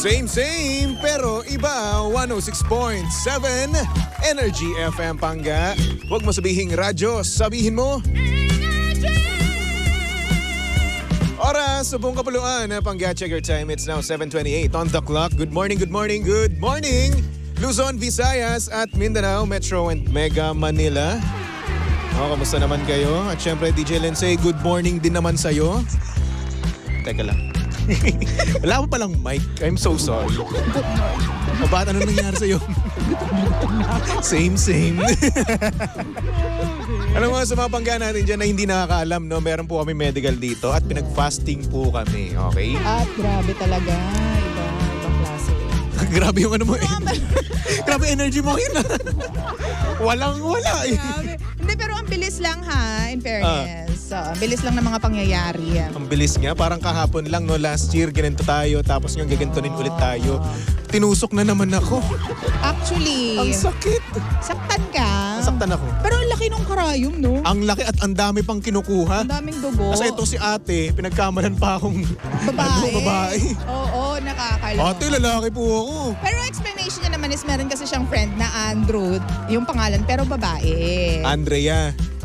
Same, pero iba, 106.7 Energy FM Pangga. Huwag mo sabihing radyo, sabihin mo oras sa buong kapuluan. Pangga, check your time. It's now 7:28 on the clock. Good morning. Luzon, Visayas at Mindanao, Metro and Mega Manila. Kamusta naman kayo? At syempre, DJ Lindsay, good morning din naman sa'yo. Teka lang. Wala mo palang mic. I'm so sorry. O bakit ano nangyari sa'yo? Same. Alam mo, sa mga pangga natin dyan na hindi nakakaalam, no? Meron po kami medical dito at pinag-fasting po kami, okay? At grabe talaga. Ibang klase. Grabe yung ano mo eh. Grabe energy mo yun. Wala eh. Grabe. Hindi, pero ang bilis lang ha, in fairness. Ang bilis lang ng mga pangyayari. Ang bilis nga, parang kahapon lang, no? Last year, ganito tayo, tapos yung gagantunin ulit tayo. Tinusok na naman ako. Actually, Ang sakit. saktan ka. Nasaktan ako. Pero ang laki nung karayom, no? Ang laki at ang dami pang kinukuha. Ang daming dugo. Kasi ito si ate, pinagkamalan pa akong babae. Oo, nakakaloka. Ate, lalaki po ako. Pero explanation niya naman is meron kasi siyang friend na Andrew, yung pangalan, pero babae.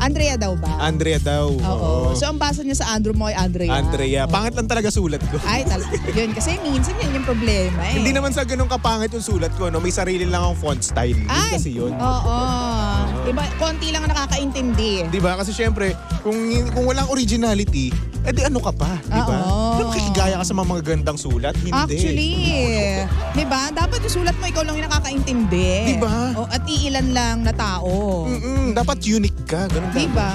Andrea daw ba? Andrea daw. Oo. So ang basa niya sa Andrew mo ay Andrea. Andrea. Oo. Pangit lang talaga sulat ko. Ay, yun. Kasi minsan yun yung problema eh. Hindi naman sa ganun kapangit yung sulat ko, no? May sarili lang akong font style. Yun Ay, kasi yun. Oo. Diba, konti lang ang nakakaintindi. Diba? Kasi syempre, kung walang originality, edi ano ka pa? Diba? Oo. Ano makikigaya ka sa mga magagandang sulat? Hindi. Actually, diba? Dapat yung sulat mo, ikaw lang yung nakakaintindi. Diba? At iilan lang na tao. Dapat unique ka. Ganun Diba?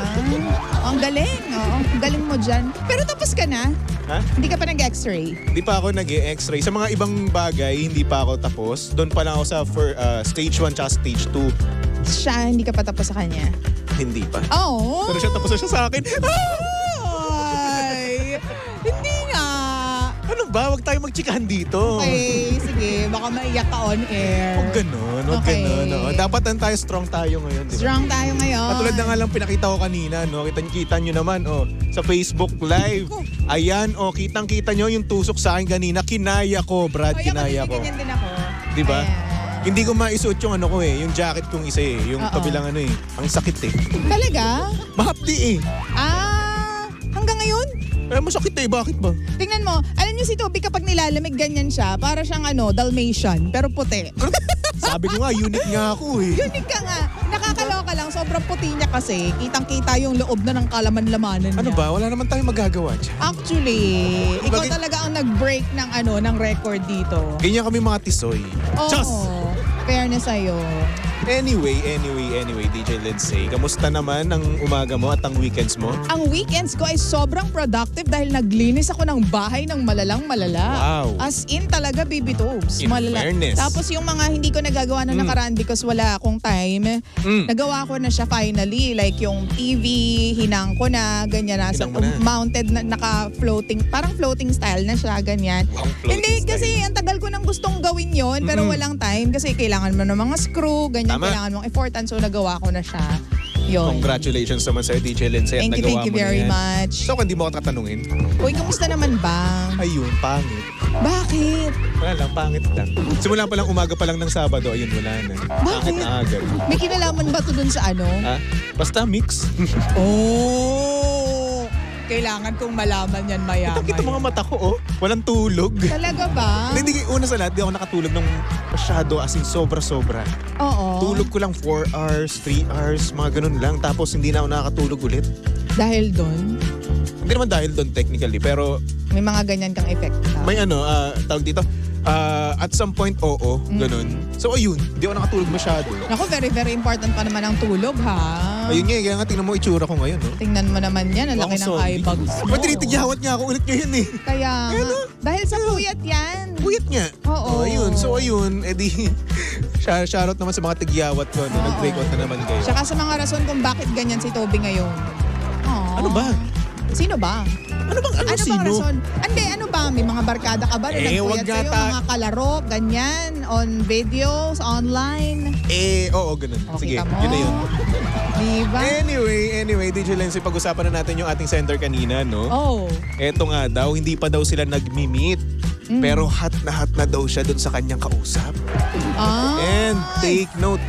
Ang galing. Oo, ang galing mo dyan. Pero tapos ka na? Ha? Hindi ka pa nag-x-ray? Hindi pa ako nag-e-x-ray. Sa mga ibang bagay, hindi pa ako tapos. Doon pa lang ako sa stage 1 tsaka stage 2. Siya, hindi ka pa tapos sa kanya? Hindi pa. Oo. Pero siya tapos na siya sa akin. Ay, hindi nga. Ano ba? Huwag tayo magtsikahan dito. Okay, sige. Baka maiyak ka on air. Huwag ganun. Okay. Oo. Dapat tayo strong tayo ngayon. Diba? Strong tayo ngayon. Katulad na nga lang pinakita ko kanina, no? Kita nyo naman, sa Facebook Live. Ayan, kitang-kita nyo yung tusok sa akin kanina. Kinaya ko, Brad, kinaya ko. Ganyan din ako. Diba? Ayan. Hindi ko maisuot yung ano ko yung jacket kong isa yung Oo. kabilang ang sakit Talaga? Mahapdi Hanggang ngayon? Masakit bakit ba? Tingnan mo, alam niyo si Toby kapag nilalamig ganyan siya, para siyang Dalmatian, pero puti. Sabi ko nga, unique nga ako Unique ka nga. Nakakaloka lang, sobrang puti niya kasi. Kitang-kita yung loob na ng kalaman-lamanan niya. Ano ba? Wala naman tayong magagawa dyan. Actually, ikaw talaga ang nag-break ng record dito. Ganyan kami mga tisoy. Oo. Diyos! Fairness sa'yo. Anyway, DJ Lindsay, kamusta naman ang umaga mo at ang weekends mo? Ang weekends ko ay sobrang productive dahil naglinis ako ng bahay ng malalang-malala. Wow. As in talaga, baby tubes. In fairness. Tapos yung mga hindi ko nagagawa na nakaraan because wala akong time, nagawa ko na siya finally. Like yung TV, hinang ko na, ganyan na. Hinang mo na. Mounted na, naka-floating, parang floating style na siya, ganyan. Wow, floating Hindi, style. kasi ang tagal ko nang gustong gawin yon pero walang time kasi kailangan mo ng mga screw, ganyan, Tama. kailangan mong effortan. So nagawa ko na siya. Yun. Congratulations naman sa'yo, DJ Lindsay, at Thank nagawa you mo very na yan. much. So, kung di mo ako tatanungin, Uy, kamusta naman ba? ayun, pangit. Bakit? Wala lang, pangit lang. Simula pa lang, umaga pa lang ng Sabado, ayun, wala na. Pangit na agad. May kinalaman ba to dun sa ano? Ha? Basta mix. Oh! Kailangan kong malaman yan maya-maya. Kita mga mata ko, walang tulog. Talaga ba? Hindi, una sa lahat, di ako nakatulog ng masyado, as in sobra-sobra. Oo. Tulog ko lang 4 hours, 3 hours, mga ganun lang. Tapos hindi na ako nakakatulog ulit. Dahil dun, Hindi naman dahil doon technically, pero may mga ganyan kang effect ka. may tawag dito, at some point, ganun. So ayun, hindi ako nakatulog masyado. Naku, very, very important pa naman ang tulog, ha? Ayun nga, kaya nga tingnan mo itsura ko ngayon. No? Tingnan mo naman yan, ang laki Ako ng zombie. eye bags mo. Ba't tinitigyawat niya ako ulit ngayon Kaya nga. Dahil sa puyat yan. Puyat nga. Oo. Ayun, so ayun, edi, shoutout naman sa mga tigyawat ko. No? Oo. Nag-breakout na naman kayo. Tsaka sa mga rason kung bakit ganyan si Toby ngayon. Aww. Ano ba? Sino ba? Ano bang Ano sino? bang rason? Hindi, ano ba? May mga barkada ka ba na wag nagpuyat nga sa'yo? ta- Mga kalaro, ganyan, on videos, online? Oo, ganun. O, Sige, kita mo? yun na yun. Diba? Anyway, DJ Lindsay, pag-usapan na natin yung ating sender kanina, no? Oh. Eto nga daw, hindi pa daw sila nag-meet. Pero hot na daw siya dun sa kanyang kausap. And take note.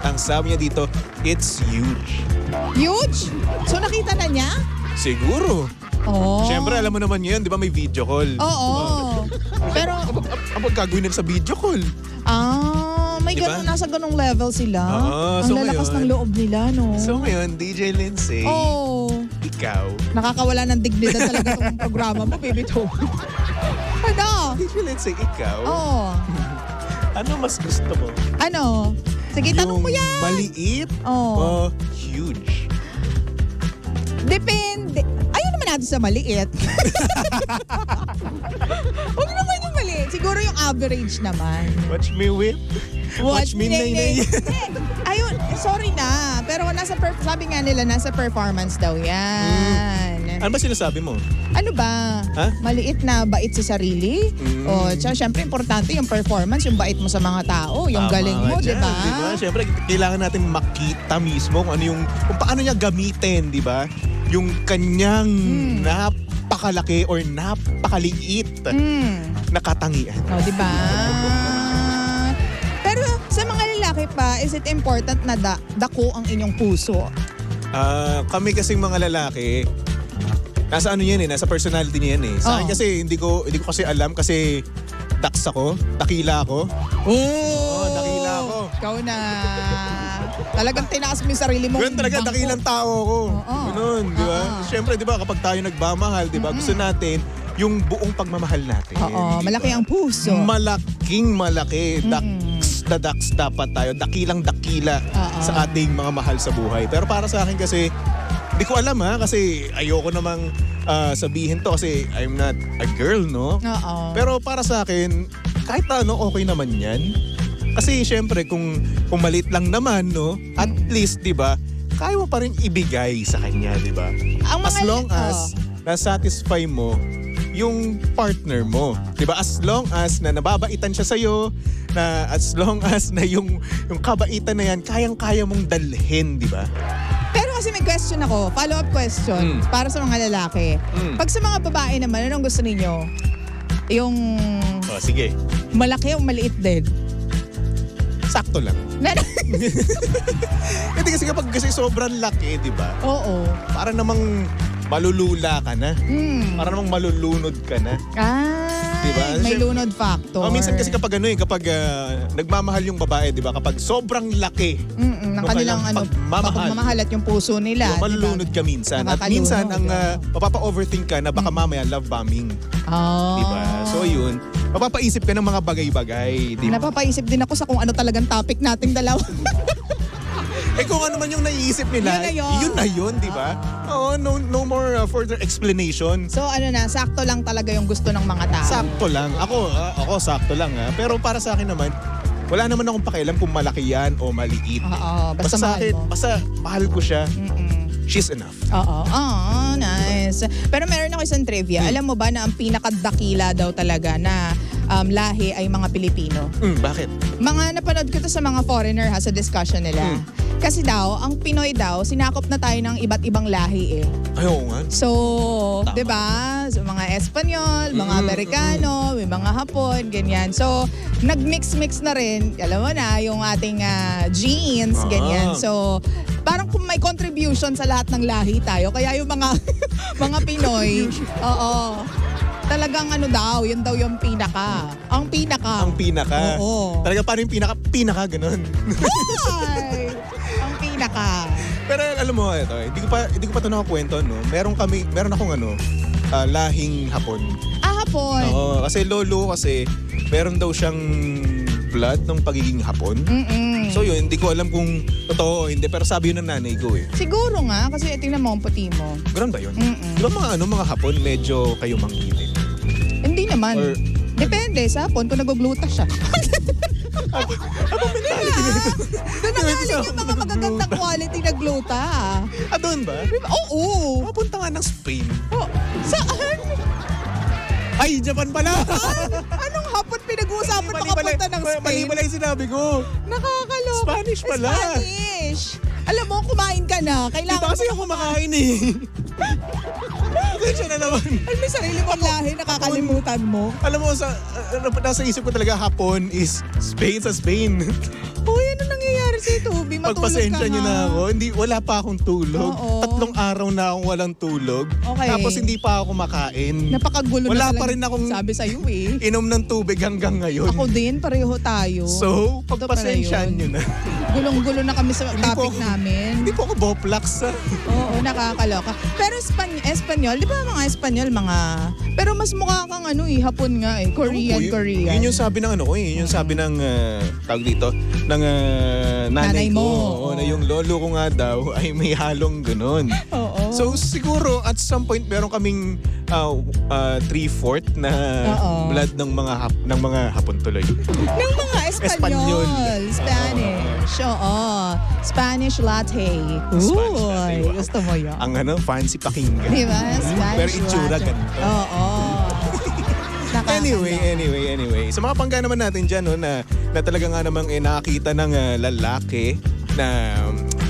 Ang sabi niya dito, it's huge. Huge? So nakita na niya? Siguro. Oh. Siyempre, alam mo naman ngayon, di ba may video call? Oo. Pero, Ang gagawin nila sa video call. may Diba? ganun, nasa ganung level sila. Oo, Ang so lalakas ngayon- ng loob nila, no? So ngayon, DJ Lindsay, ikaw, Nakakawala ng dignidad talaga itong programa mo, baby to. Ano? DJ Lindsay, ikaw, ano mas gusto mo? Ano? Sige, tanong mo yan. Maliit o Oo. huge? Depende. Ayaw naman natin sa maliit. Huwag naman yung maliit. Siguro yung average naman. Watch me whip. Watch me nay-nay. Ayun, sorry na. Pero sabi nga nila, nasa performance daw yan. Ano ba sinasabi mo? Ano ba? Ha? Maliit na bait sa sarili? O, tsaka syempre importante yung performance, yung bait mo sa mga tao, yung Tama galing ka mo, di dyan, ba? Diba? Siyempre, kailangan natin makita mismo kung paano niya gamitin, di ba? Yung kanyang napakalaki or napakaliit na katangian. O, di ba? Pero sa mga lalaki pa, is it important na dako ang inyong puso? Kami kasing mga lalaki, nasa ano yan nasa personality niya yan Sa akin Oo. kasi hindi ko kasi alam kasi dax ako, dakila ako. Oh, dakila ako. Ikaw na. Talagang tinaas mo yung sarili mo. Ganun talaga, dakilang tao ako. Oo. Ganun, di ba? Oo. Siyempre, di ba, kapag tayo nagmamahal, di ba, gusto natin yung buong pagmamahal natin. Oo, di malaki ba? ang puso. Malaking malaki. Dax dapat tayo. Dakilang dakila Oo. sa ating mga mahal sa buhay. Pero para sa akin kasi, hindi ko alam kasi ayoko namang sabihin to kasi I'm not a girl, no? Oo. Pero para sa akin, kahit ano, okay naman yan. Kasi syempre, kung maliit lang naman, no? At least, di ba, kaya mo pa rin ibigay sa kanya, di ba? Ang mga As long as na-satisfy mo yung partner mo. Di ba? As long as na nababaitan siya sa'yo, na as long as na yung kabaitan na yan, kayang-kaya mong dalhin, di ba? Pero kasi may question ako, follow-up question para sa mga lalaki. Pag sa mga babae naman, anong gusto ninyo? Yung O, sige. malaki o maliit din? Sakto lang. Hindi kasi sobrang laki, di ba? Oo. Para namang malulula ka na. Para namang malulunod ka na. Diba? May Siyempre- lunod factor. Minsan kasi kapag kapag nagmamahal yung babae, di ba? Kapag sobrang laki, ng nung kanilang kanyang pagmamahal at yung puso nila. diba, malulunod ka minsan. At Nakakalunod, minsan, ang oo. mapapa-overthink ka na baka mamaya love bombing. Oh. Di ba? So yun, mapapaisip ka ng mga bagay-bagay. Di ba? Napapaisip din ako sa kung ano talagang topic nating dalawa. Kung ano man yung naiisip nila, Yun na yun. di ba? Oo, no more further explanation. So sakto lang talaga yung gusto ng mga tao. Sakto lang. Ako sakto lang ha. Pero para sa akin naman, wala naman akong pakialam kung malaki yan o maliit. Oo, basta sa mahal akin, mo. basta mahal ko siya. She's enough. Oo. Nice. Pero meron ako isang trivia. Alam mo ba na ang pinakadakila daw talaga na lahi ay mga Pilipino? Bakit? Mga napanood ko to sa mga foreigner sa discussion nila. Kasi daw, ang Pinoy daw, sinakop na tayo ng iba't ibang lahi eh. Ay, oo nga. So, Tama. 'di ba? So, mga Espanyol, mga Amerikano, may mga Hapon, ganyan. So, nag-mix-mix na rin, alam mo na, yung ating genes, ganyan. So, parang kung may contribution sa lahat ng lahi tayo, kaya yung mga mga Pinoy, oo. Talagang yun daw yung pinaka. Ang pinaka. Ang pinaka. Oo. Talaga paano yung pinaka? Pinaka, ganun. Ay, ang pinaka. Pero alam mo, ito, hindi ko pa ito nakakwento, no? Meron akong lahing Hapon. Hapon. Oo, kasi lolo meron daw siyang blood ng pagiging Hapon. So yun, hindi ko alam kung totoo o hindi, pero sabi yun ng nanay ko eh. Siguro nga, kasi tingnan mo ang puti mo. Ganun ba yun? Di ba mga Hapon, medyo kayo mangitin? Hindi naman. Or- Depende sa hapon kung nag-gluta siya. Ano mentality nito? Doon nanggaling yung mga magagandang quality na gluta. Doon ba? Oo. Papunta nga ng Spain. Oh, saan? Ay, Japan pala! Anong hapon pinag-uusapan makapunta ng Mali Spain? pala yung sinabi ko. Nakakaloka. Spanish pala. Spanish. Alam mo, kumain ka na. Di Kailangan ba kasi ako kumakain eh. Pasensya na naman. Ay, may sarili mong lahi, nakakalimutan mo. Alam mo, nasa isip ko talaga hapon is Spain sa Spain. Uy, ano nangyayari sa Toby? Matulog ka Pagpasensya niyo na nga. ako. Wala pa akong tulog. Oo. 3 araw na akong walang tulog. Okay. Tapos hindi pa ako makain. Napakagulo Wala na pa rin akong sabi sa'yo eh. inom ng tubig hanggang ngayon. Ako din, pareho tayo. So, Ito pagpasensyaan pala niyo yun. na. Gulong-gulo na kami sa Hindi po topic ako- namin. Hindi po ako boplax. Oo, nakakaloka. Pero Espanyol, di ba mga Espanyol, mga... Pero mas mukha kang Hapon nga eh. Korean. Yun yung sabi ng yun yung sabi ng tawag dito ng nanay Nanay ko. mo. Oo, na yung lolo ko nga daw ay may halong ganun. Oo. So siguro at some point meron kaming 3/4 na Oo. blood ng mga hapon tuloy. Ng mga Espanyol. Espanyol. Spanish. Oo. Spanish latte. Spanish latte, Uy, wow. gusto mo yun? Ang fancy pakinggan. Di ba? Spanish Pero itsura latte. ganito. Oo. Anyway. Sa mga pangga naman natin dyan, na talaga nga namang nakakita ng lalaki na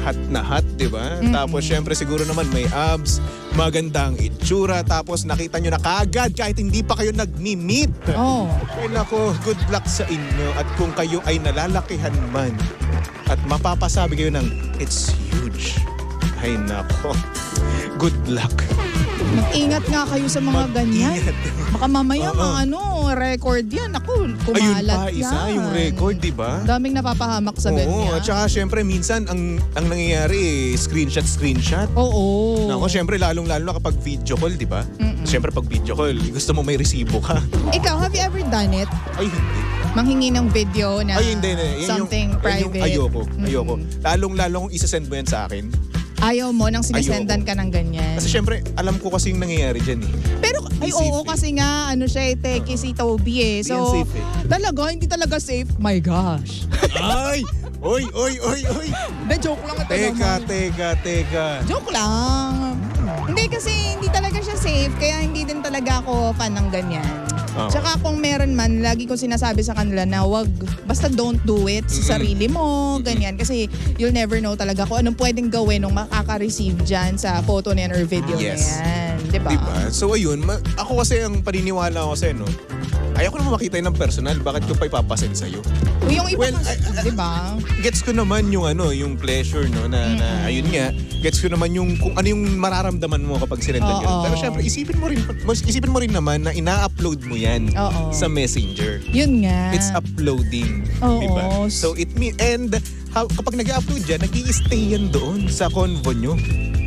hot na hot, di ba? Tapos syempre siguro naman may abs, magandang itsura, tapos nakita nyo na kaagad kahit hindi pa kayo nagmi-meet. Oh. Ay nako, good luck sa inyo. At kung kayo ay nalalakihan man at mapapasabi kayo ng it's huge, ay nako, good luck. Mag-ingat nga kayo sa mga ganyan. Mag-ingat. Baka mamaya Oo. record yan. Ako, Ayun kumalat pa, isa yan. yung record, di ba? Daming napapahamak sa Oo, ganyan. at saka syempre minsan ang nangyayari screenshot. Oo. Nako, syempre lalong-lalo na kapag video call, di ba? Syempre pag video call, gusto mo may resibo ka. Ikaw, have you ever done it? Ay, hindi. Manghingi ng video na Ay, hindi. Yan something private? ayoko. Lalong-lalo kung isasend mo yan sa akin. Ayaw mo nang sinisendan Ayoko. ka ng ganyan. Kasi syempre, alam ko kasi yung nangyayari dyan eh. Pero, ay Hindi safe oo, eh. kasi nga, siya, teki si Toby eh. Hindi yan So, safe eh. hindi talaga safe. My gosh. Ay! Oy! Hindi, joke lang ito naman. Teka. Joke lang. Hindi kasi hindi talaga siya safe, kaya hindi din talaga ako fan ng ganyan. Oo. Tsaka kung meron man, lagi ko sinasabi sa kanila na basta don't do it sa sarili mo, ganyan. Kasi you'll never know talaga kung anong pwedeng gawin nung makaka-receive dyan sa photo na yan or video Yes. na yan. Diba? Diba? So ayun, ako kasi ang paniniwala ko kasi, ayoko naman makita yun ng personal, bakit ko pa ipapasend sa'yo? Yung iba Well, kasi, diba? Gets ko naman yung yung pleasure, na ayun nga, gets ko naman yung kung ano yung mararamdaman mo kapag sinendan Oo. yun. Pero syempre, isipin mo rin naman na ina-upload mo yan Oo. sa Messenger. Yun nga. It's uploading, Oo. diba? So kapag nag-upload yan, nag-i-stay yan doon sa convo nyo.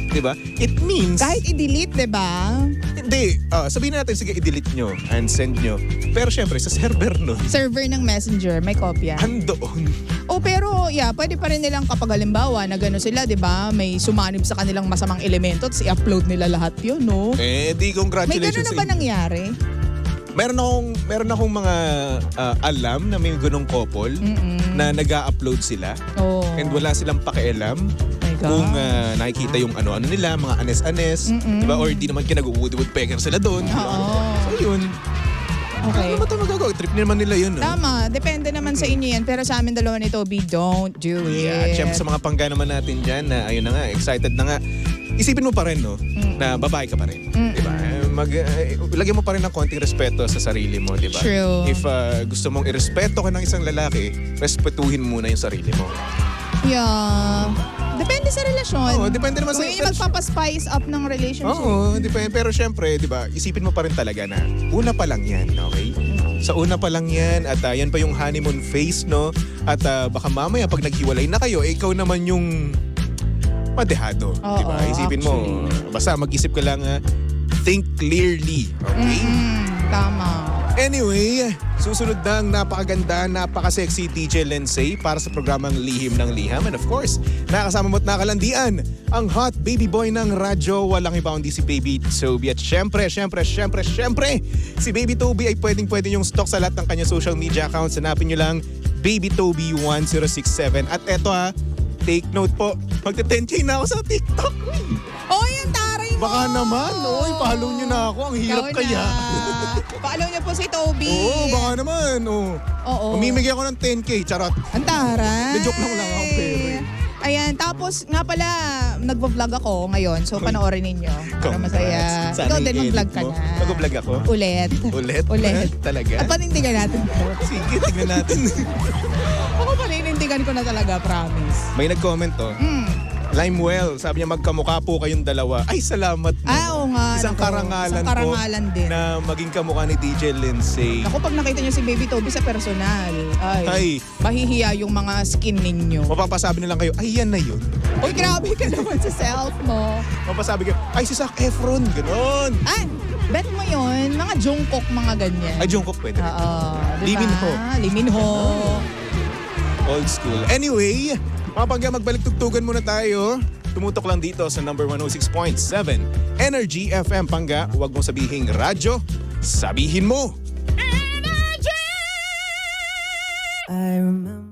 Diba? It means... Kahit i-delete, diba? Hindi. Sabihin natin, sige, i-delete nyo and send nyo. Pero syempre, sa server nun, Server ng Messenger, may kopya. andoon. Pero pwede pa rin nilang kapag halimbawa na gano'n sila, di ba? May sumanib sa kanilang masamang elemento at i-upload nila lahat yun, no? Di May congratulations gano'n na sa ba inyo. nangyari? Meron akong mga alam na may ganong couple na nag-a-upload sila Oh. and wala silang pakialam My God. kung nakikita yung ano nila, mga anes-anes, diba? Or di naman kinag-wood-woodpecker sila doon. Diba? Oo. So yun. Okay. Ano ba ito magagawa? Trip naman nila yun. No? Tama, depende naman sa inyo yan. Pero sa amin dalawa ni Toby, don't do it. Yeah, at syempre sa mga pangga naman natin dyan na ayun na nga, excited na nga. Isipin mo pa rin, na babae ka pa rin. Diba? Lagyan mo pa rin ng konting respeto sa sarili mo, diba? True. If gusto mong irespeto ka ng isang lalaki, respetuhin muna yung sarili mo. Yeah. Depende sa relasyon. Oo, depende naman Kung sa- yun yung magpapaspice up ng relationship. Oo, depende. Pero syempre, di ba, isipin mo pa rin talaga na una pa lang yan, okay? Sa una pa lang yan at yan pa yung honeymoon phase, no? At baka mamaya pag naghiwalay na kayo, ikaw naman yung madehado, Oo, di ba? Isipin mo, basta mag-isip ka lang, think clearly, okay? Tama. Anyway, susunod na ang napakaganda, napaka-sexy DJ Lensay para sa programang Lihim ng Liham. And of course, nakasama mo't nakalandian ang hot baby boy ng radyo. Walang iba kundi si Baby Toby. At syempre, si Baby Toby ay pwedeng-pwede yung stock sa lahat ng kanya social media accounts. Hanapin nyo lang Baby Toby 1067. At eto take note po, magte-10K na ako sa TikTok. Oh, yung taray mo! Baka naman, follow nyo na ako. Ang hirap Ikaw kaya. na. Follow niyo po si Toby. Oo, baka naman. Oo. Umimigay ako ng 10K, charot. Ang taray. Joke lang ako, pero. Ayan, tapos nga pala, nagvo-vlog ako ngayon. So, panoorin ninyo. Para masaya. Congrats. Sana Ikaw din i-edit mag-vlog ka mo. na. Mag-vlog ako? Ulit. Ulit? Talaga? At panindigan natin. Sige, tignan natin. Ako panindigan ko na talaga, promise. May nag-comment to. Limewell, sabi niya magkamukha po kayong dalawa. Ay, salamat mo. Oo nga. Isang naku, karangalan isang karangalan po din. na maging kamukha ni DJ Lindsay. Ako pag nakita niyo si Baby Toby sa personal, Ay. ay, mahihiya yung mga skin ninyo. Mapapasabi na lang kayo, ay yan na yun. Uy, grabe ka naman sa self mo. Mapapasabi kayo, ay si Zac Efron, gano'n. Ay, bet mo yun, mga Jungkook, mga ganyan. Ay, Jungkook pwede. Oo, Lee diba? Min-ho. Lee Min-ho. Old school. Anyway, mga pangga, magbalik tugtugan muna tayo. Tumutok lang dito sa number 106.7 Energy FM. Pangga, huwag mong sabihing radyo, sabihin mo. I remember